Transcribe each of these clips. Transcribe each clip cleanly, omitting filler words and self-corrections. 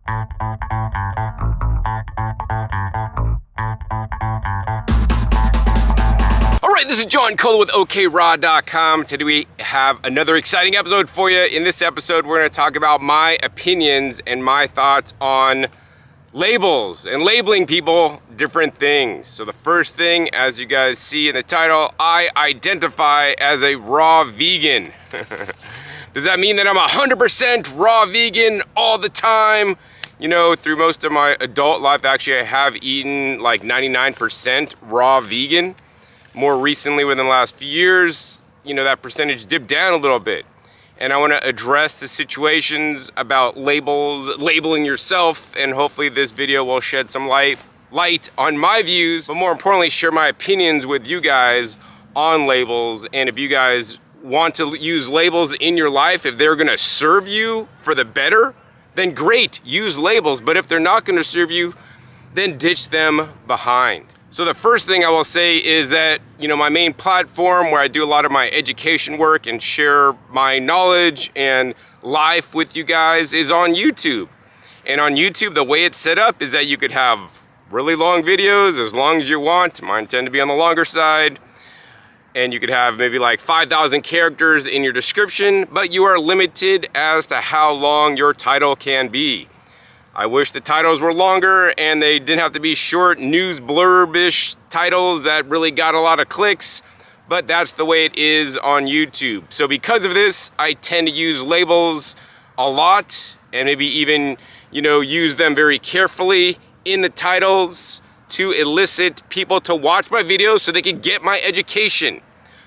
Alright, this is John Kohler with okraw.com. Today we have another exciting episode for you. In this episode, we're going to talk about my opinions and my thoughts on labels and labeling people different things. So the first thing, as you guys see in the title, I identify as a raw vegan. Does that mean that I'm 100% raw vegan all the time? You know, through most of my adult life, actually, I have eaten like 99% raw vegan. More recently, within the last few years, you know, that percentage dipped down a little bit. And I want to address the situations about labels, labeling yourself, and hopefully this video will shed some light on my views, but more importantly, share my opinions with you guys on labels. And if you guys want to use labels in your life, if they're going to serve you for the better, then great, use labels. But if they're not going to serve you, then ditch them behind. So the first thing I will say is that, you know, my main platform where I do a lot of my education work and share my knowledge and life with you guys is on YouTube. And on YouTube, the way it's set up is that you could have really long videos as long as you want. Mine tend to be on the longer side. And you could have maybe like 5,000 characters in your description, but you are limited as to how long your title can be. I wish the titles were longer and they didn't have to be short news blurb-ish titles that really got a lot of clicks, but that's the way it is on YouTube. So because of this, I tend to use labels a lot and maybe even, you know, use them very carefully in the titles to elicit people to watch my videos so they can get my education.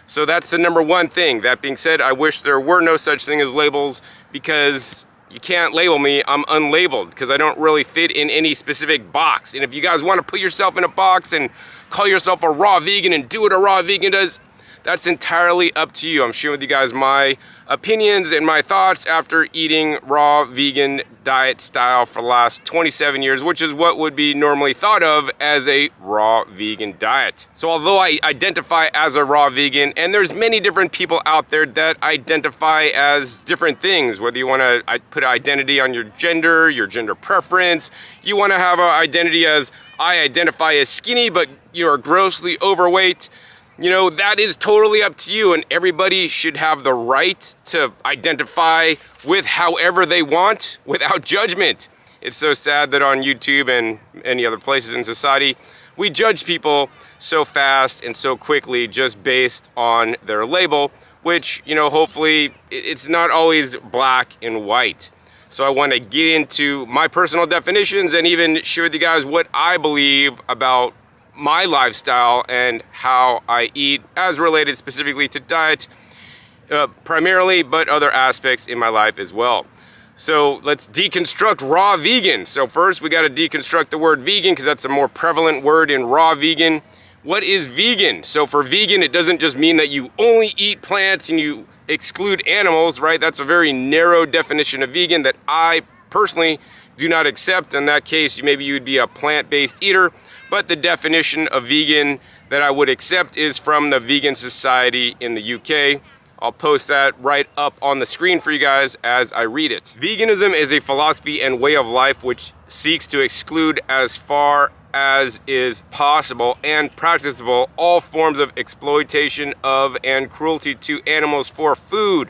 So that's the number one thing. That being said, I wish there were no such thing as labels, because you can't label me. I'm unlabeled because I don't really fit in any specific box. And if you guys want to put yourself in a box and call yourself a raw vegan and do what a raw vegan does, that's entirely up to you. I'm sharing with you guys my opinions and my thoughts after eating raw vegan diet style for the last 27 years, which is what would be normally thought of as a raw vegan diet. So although I identify as a raw vegan, and there's many different people out there that identify as different things, whether you want to put identity on your gender preference, you want to have an identity as I identify as skinny, but you are grossly overweight. You know, that is totally up to you, and everybody should have the right to identify with however they want without judgment. It's so sad that on YouTube and any other places in society, we judge people so fast and so quickly just based on their label, which, you know, hopefully it's not always black and white. So I want to get into my personal definitions and even share with you guys what I believe about my lifestyle and how I eat, as related specifically to diet primarily, but other aspects in my life as well. So let's deconstruct raw vegan. So first we got to deconstruct the word vegan, because that's a more prevalent word in raw vegan. What is vegan? So for vegan, it doesn't just mean that you only eat plants and you exclude animals, right? That's a very narrow definition of vegan that I personally do not accept. In that case, maybe you'd be a plant-based eater. But the definition of vegan that I would accept is from the Vegan Society in the UK. I'll post that right up on the screen for you guys as I read it. Veganism is a philosophy and way of life which seeks to exclude as far as is possible and practicable all forms of exploitation of and cruelty to animals for food,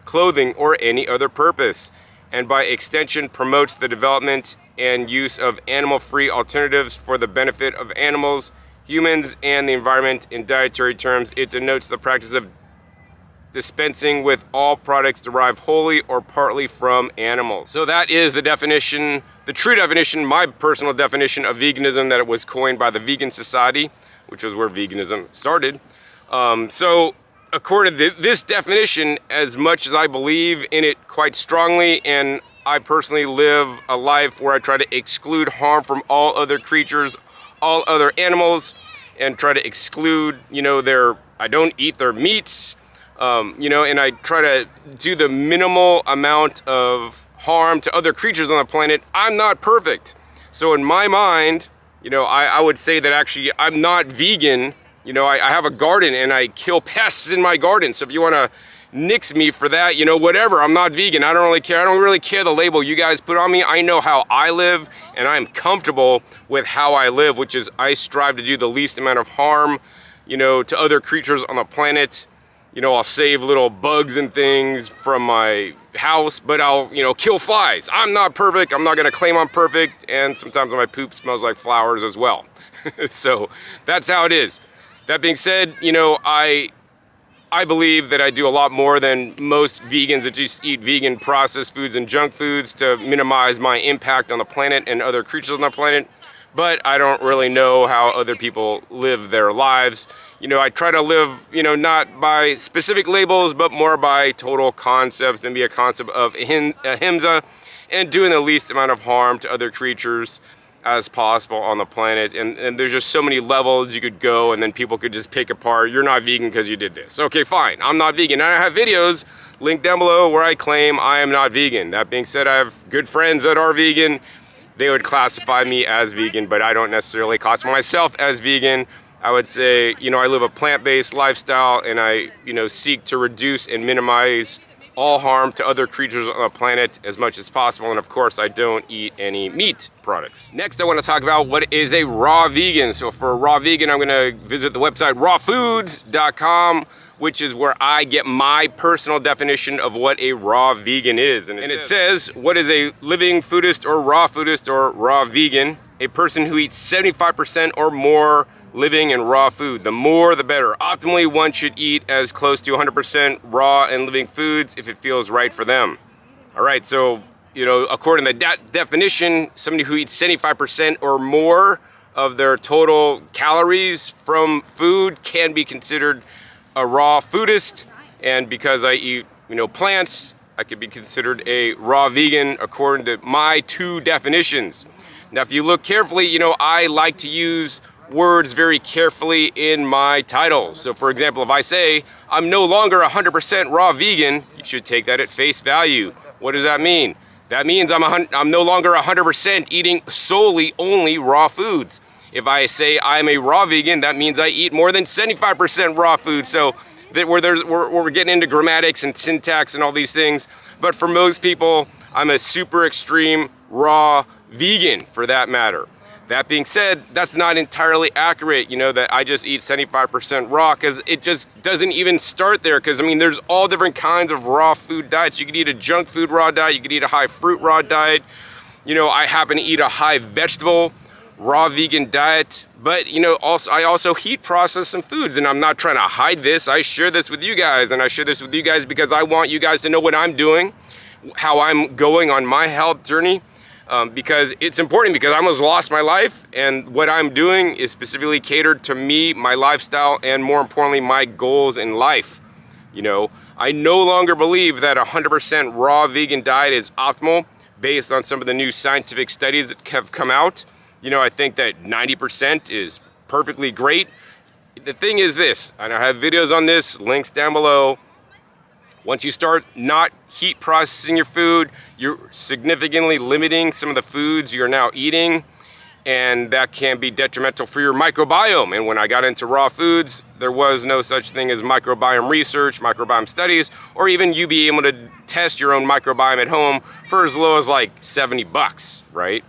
clothing, or any other purpose, and by extension promotes the development and use of animal-free alternatives for the benefit of animals, humans, and the environment. In dietary terms, it denotes the practice of dispensing with all products derived wholly or partly from animals. So that is the definition, the true definition, my personal definition of veganism, that it was coined by the Vegan Society, which was where veganism started. So according to this definition, as much as I believe in it quite strongly, and I personally live a life where I try to exclude harm from all other creatures, all other animals, and try to exclude, you know, I don't eat their meats, you know, and I try to do the minimal amount of harm to other creatures on the planet. I'm not perfect. So in my mind, you know, I would say that actually I'm not vegan. You know, I have a garden and I kill pests in my garden. So if you want to nix me for that, you know, whatever. I'm not vegan. I don't really care. I don't really care the label you guys put on me. I know how I live, and I'm comfortable with how I live, which is I strive to do the least amount of harm, you know, to other creatures on the planet. You know, I'll save little bugs and things from my house, but I'll, you know, kill flies. I'm not perfect. I'm not going to claim I'm perfect. And sometimes my poop smells like flowers as well. So that's how it is. That being said, you know, I believe that I do a lot more than most vegans that just eat vegan processed foods and junk foods to minimize my impact on the planet and other creatures on the planet. But I don't really know how other people live their lives. You know, I try to live, you know, not by specific labels, but more by total concepts, and be a concept of ahimsa, and doing the least amount of harm to other creatures as possible on the planet. And there's just so many levels you could go, and then people could just pick apart, you're not vegan because you did this. Okay, fine, I'm not vegan. And I have videos linked down below where I claim I am not vegan. That being said, I have good friends that are vegan. They would classify me as vegan, but I don't necessarily classify myself as vegan. I would say, you know, I live a plant-based lifestyle, and I, you know, seek to reduce and minimize all harm to other creatures on the planet as much as possible. And of course, I don't eat any meat products. Next, I want to talk about what is a raw vegan. So for a raw vegan, I'm going to visit the website rawfoods.com, which is where I get my personal definition of what a raw vegan is. And it says, what is a living foodist or raw vegan? A person who eats 75% or more living and raw food. The more, the better. Optimally, one should eat as close to 100% raw and living foods if it feels right for them. All right, so, you know, according to that definition, somebody who eats 75% or more of their total calories from food can be considered a raw foodist. And because I eat, you know, plants, I could be considered a raw vegan according to my two definitions. Now, if you look carefully, you know, I like to use words very carefully in my titles. So for example, if I say I'm no longer 100% raw vegan, you should take that at face value. What does that mean? That means I'm no longer 100% eating solely only raw foods. If I say I'm a raw vegan, that means I eat more than 75% raw food. So that we're getting into grammatics and syntax and all these things. But for most people, I'm a super extreme raw vegan for that matter. That being said, that's not entirely accurate, you know, that I just eat 75% raw, because it just doesn't even start there. Because, I mean, there's all different kinds of raw food diets. You could eat a junk food raw diet. You could eat a high fruit raw diet. You know, I happen to eat a high vegetable raw vegan diet. But, you know, I also heat process some foods, and I'm not trying to hide this. I share this with you guys, and I share this with you guys because I want you guys to know what I'm doing, how I'm going on my health journey. Because it's important, because I almost lost my life, and what I'm doing is specifically catered to me, my lifestyle, and more importantly, my goals in life. You know, I no longer believe that 100% raw vegan diet is optimal based on some of the new scientific studies that have come out. You know, I think that 90% is perfectly great. The thing is this, and I have videos on this, links down below. Once you start not heat processing your food, you're significantly limiting some of the foods you're now eating, and that can be detrimental for your microbiome. And when I got into raw foods, there was no such thing as microbiome research, microbiome studies, or even you be able to test your own microbiome at home for as low as like 70 bucks, right?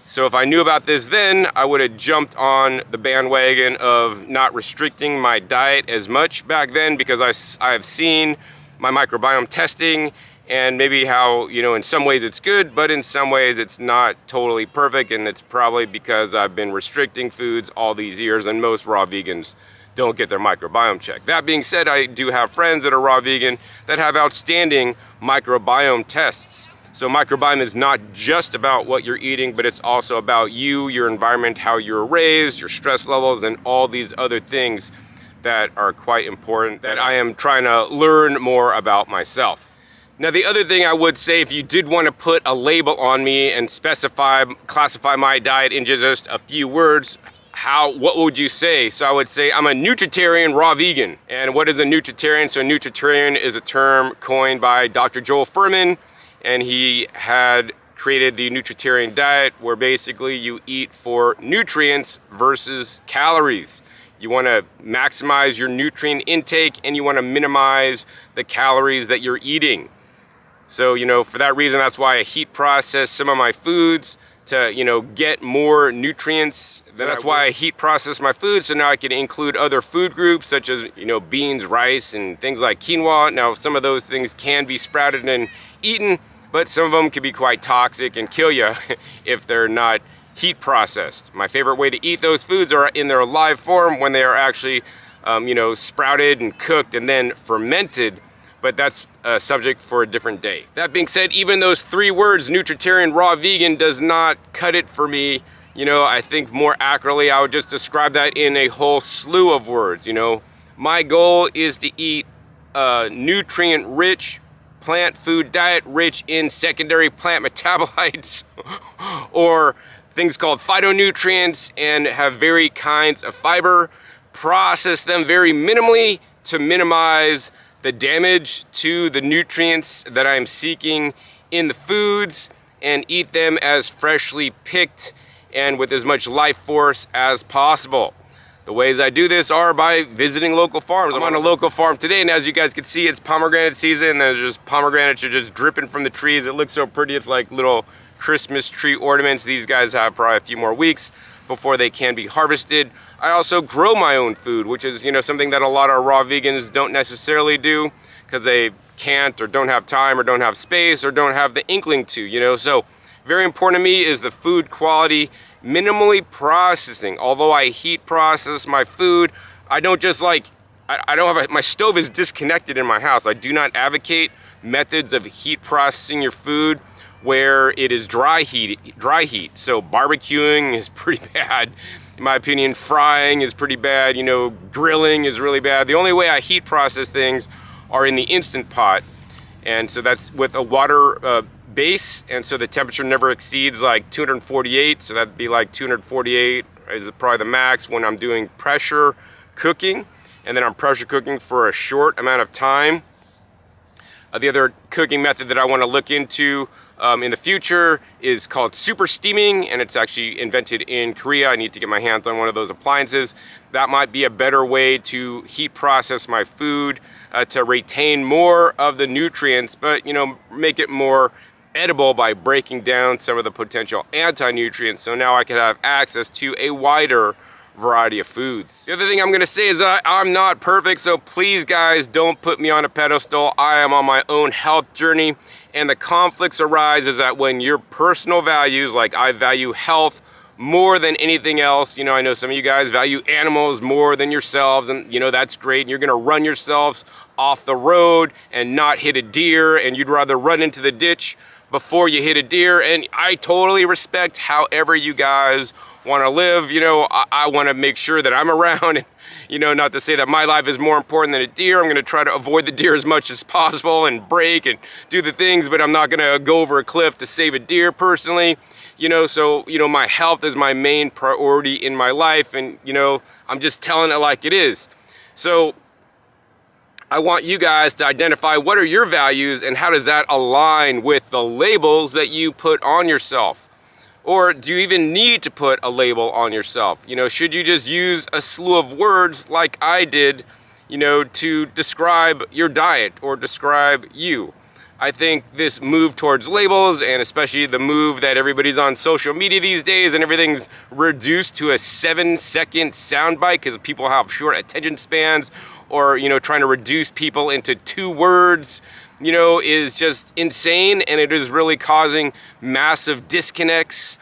So if I knew about this then, I would have jumped on the bandwagon of not restricting my diet as much back then, because I have seen my microbiome testing, and maybe how, you know, in some ways it's good, but in some ways it's not totally perfect, and it's probably because I've been restricting foods all these years, and most raw vegans don't get their microbiome checked. That being said, I do have friends that are raw vegan that have outstanding microbiome tests. So microbiome is not just about what you're eating, but it's also about you, your environment, how you're raised, your stress levels, and all these other things that are quite important that I am trying to learn more about myself. Now, the other thing I would say, if you did want to put a label on me and classify my diet in just a few words, what would you say? So I would say I'm a nutritarian raw vegan. And what is a nutritarian? So nutritarian is a term coined by Dr. Joel Fuhrman, and he had created the nutritarian diet, where basically you eat for nutrients versus calories. You want to maximize your nutrient intake, and you want to minimize the calories that you're eating. So, you know, for that reason, that's why I heat process some of my foods to, you know, get more nutrients. That's why I heat process my food, so now I can include other food groups such as, you know, beans, rice, and things like quinoa. Now, some of those things can be sprouted and eaten, but some of them can be quite toxic and kill you if they're not heat processed. My favorite way to eat those foods are in their live form, when they are actually, you know, sprouted and cooked and then fermented. But that's a subject for a different day. That being said, even those 3 words, nutritarian, raw, vegan, does not cut it for me. You know, I think more accurately, I would just describe that in a whole slew of words. You know, my goal is to eat a nutrient-rich plant food diet rich in secondary plant metabolites or things called phytonutrients, and have varied kinds of fiber, process them very minimally to minimize the damage to the nutrients that I'm seeking in the foods, and eat them as freshly picked and with as much life force as possible. The ways I do this are by visiting local farms. I'm on a local farm today, and as you guys can see, it's pomegranate season, and there's just pomegranates are just dripping from the trees. It looks so pretty. It's like little Christmas tree ornaments. These guys have probably a few more weeks before they can be harvested. I also grow my own food, which is, you know, something that a lot of raw vegans don't necessarily do because they can't or don't have time or don't have space or don't have the inkling to, you know. So very important to me is the food quality, minimally processing. Although I heat process my food, I don't just like, I don't have my stove is disconnected in my house. I do not advocate methods of heat processing your food where it is dry heat. So barbecuing is pretty bad. In my opinion, frying is pretty bad. You know, grilling is really bad. The only way I heat process things are in the Instant Pot. And so that's with a water base. And so the temperature never exceeds like 248. So that'd be like 248 is probably the max when I'm doing pressure cooking. And then I'm pressure cooking for a short amount of time. The other cooking method that I want to look into in the future is called super steaming, and it's actually invented in Korea. I need to get my hands on one of those appliances. That might be a better way to heat process my food to retain more of the nutrients, but, you know, make it more edible by breaking down some of the potential anti-nutrients, so now I can have access to a wider variety of foods. The other thing I'm gonna say is that I'm not perfect, so please guys, don't put me on a pedestal. I am on my own health journey, and the conflicts arise is that when your personal values, like I value health more than anything else, you know, I know some of you guys value animals more than yourselves, and you know, that's great, and you're gonna run yourselves off the road and not hit a deer, and you'd rather run into the ditch before you hit a deer, and I totally respect however you guys want to live. You know, I want to make sure that I'm around, and, you know, not to say that my life is more important than a deer. I'm going to try to avoid the deer as much as possible and brake and do the things, but I'm not going to go over a cliff to save a deer personally, you know. So, you know, my health is my main priority in my life, and, you know, I'm just telling it like it is. So I want you guys to identify what are your values and how does that align with the labels that you put on yourself. Or do you even need to put a label on yourself? You know, should you just use a slew of words like I did, you know, to describe your diet or describe you? I think this move towards labels, and especially the move that everybody's on social media these days and everything's reduced to a 7-second soundbite because people have short attention spans, or, you know, trying to reduce people into 2 words, you know, is just insane, and it is really causing massive disconnects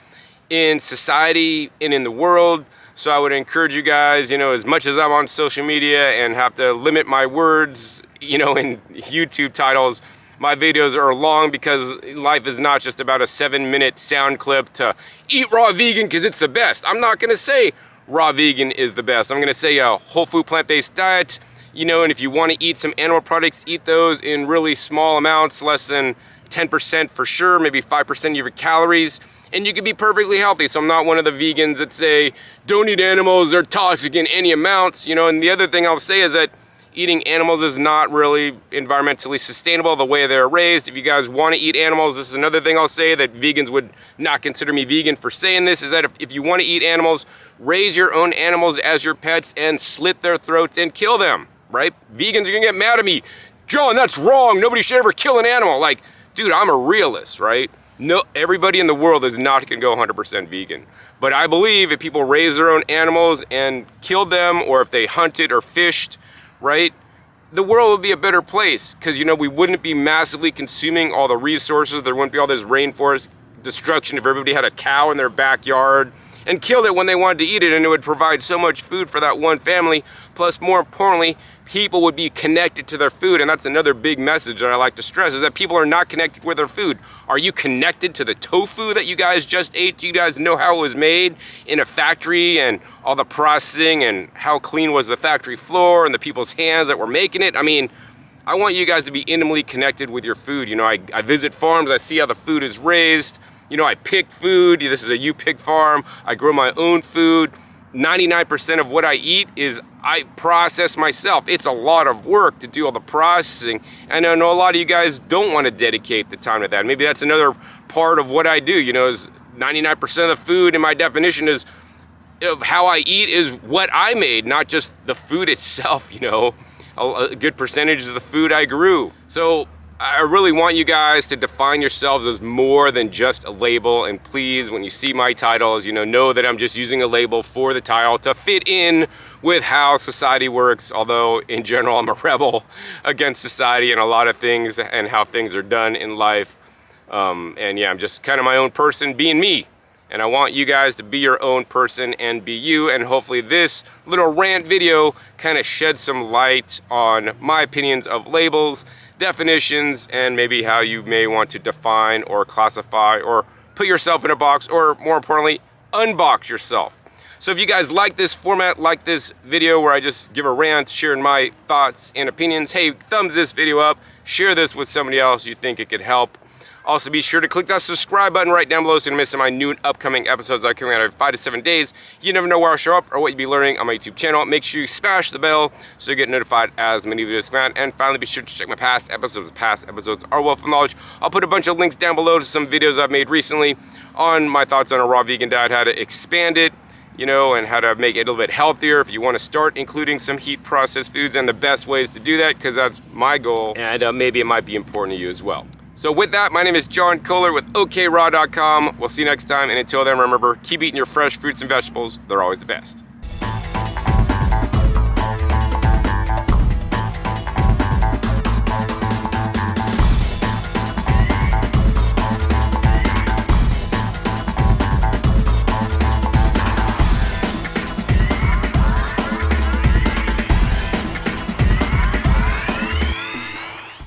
in society and in the world. So I would encourage you guys, you know, as much as I'm on social media and have to limit my words, you know, in YouTube titles, my videos are long because life is not just about a 7-minute sound clip to eat raw vegan because it's the best. I'm not gonna say raw vegan is the best. I'm gonna say a whole food plant-based diet. You know, and if you want to eat some animal products, eat those in really small amounts, less than 10% for sure, maybe 5% of your calories, and you can be perfectly healthy. So I'm not one of the vegans that say, don't eat animals, they're toxic in any amounts, you know. And the other thing I'll say is that eating animals is not really environmentally sustainable the way they're raised. If you guys want to eat animals, this is another thing I'll say that vegans would not consider me vegan for saying this, is that if you want to eat animals, raise your own animals as your pets and slit their throats and kill them, right? Vegans are gonna get mad at me. John, that's wrong. Nobody should ever kill an animal. Like, dude, I'm a realist, right? No, everybody in the world is not gonna go 100% vegan. But I believe if people raise their own animals and killed them, or if they hunted or fished, right, the world would be a better place, because, you know, we wouldn't be massively consuming all the resources. There wouldn't be all this rainforest destruction if everybody had a cow in their backyard and killed it when they wanted to eat it, and it would provide so much food for that one family. Plus, more importantly, people would be connected to their food. And that's another big message that I like to stress, is that people are not connected with their food. Are you connected to the tofu that you guys just ate? Do you guys know how it was made in a factory, and all the processing, and how clean was the factory floor and the people's hands that were making it? I mean, I want you guys to be intimately connected with your food. You know, I visit farms, I see how the food is raised. You know, I pick food. This is a you-pick farm. I grow my own food. 99% of what I eat is I process myself. It's a lot of work to do all the processing. And I know a lot of you guys don't want to dedicate the time to that. Maybe that's another part of what I do. You know, is 99% of the food in my definition is of how I eat is what I made, not just the food itself. You know, a good percentage is the food I grew. So I really want you guys to define yourselves as more than just a label. And please, when you see my titles, you know that I'm just using a label for the title to fit in with how society works. Although in general, I'm a rebel against society and a lot of things and how things are done in life. And yeah, I'm just kind of my own person being me. And I want you guys to be your own person and be you. And hopefully this little rant video kind of sheds some light on my opinions of labels, definitions, and maybe how you may want to define or classify or put yourself in a box, or more importantly, unbox yourself. So if you guys like this format, like this video where I just give a rant, sharing my thoughts and opinions, hey, thumbs this video up, share this with somebody else you think it could help. Also, be sure to click that subscribe button right down below so you don't miss my new and upcoming episodes that are coming out every 5 to 7 days. You never know where I'll show up or what you'll be learning on my YouTube channel. Make sure you smash the bell so you get notified as many videos come out. And finally, be sure to check my past episodes. Past episodes are wealth of knowledge. I'll put a bunch of links down below to some videos I've made recently on my thoughts on a raw vegan diet, how to expand it, you know, and how to make it a little bit healthier if you want to start including some heat processed foods, and the best ways to do that, because that's my goal, and maybe it might be important to you as well. So with that, my name is John Kohler with okraw.com. We'll see you next time, and until then, remember, keep eating your fresh fruits and vegetables. They're always the best.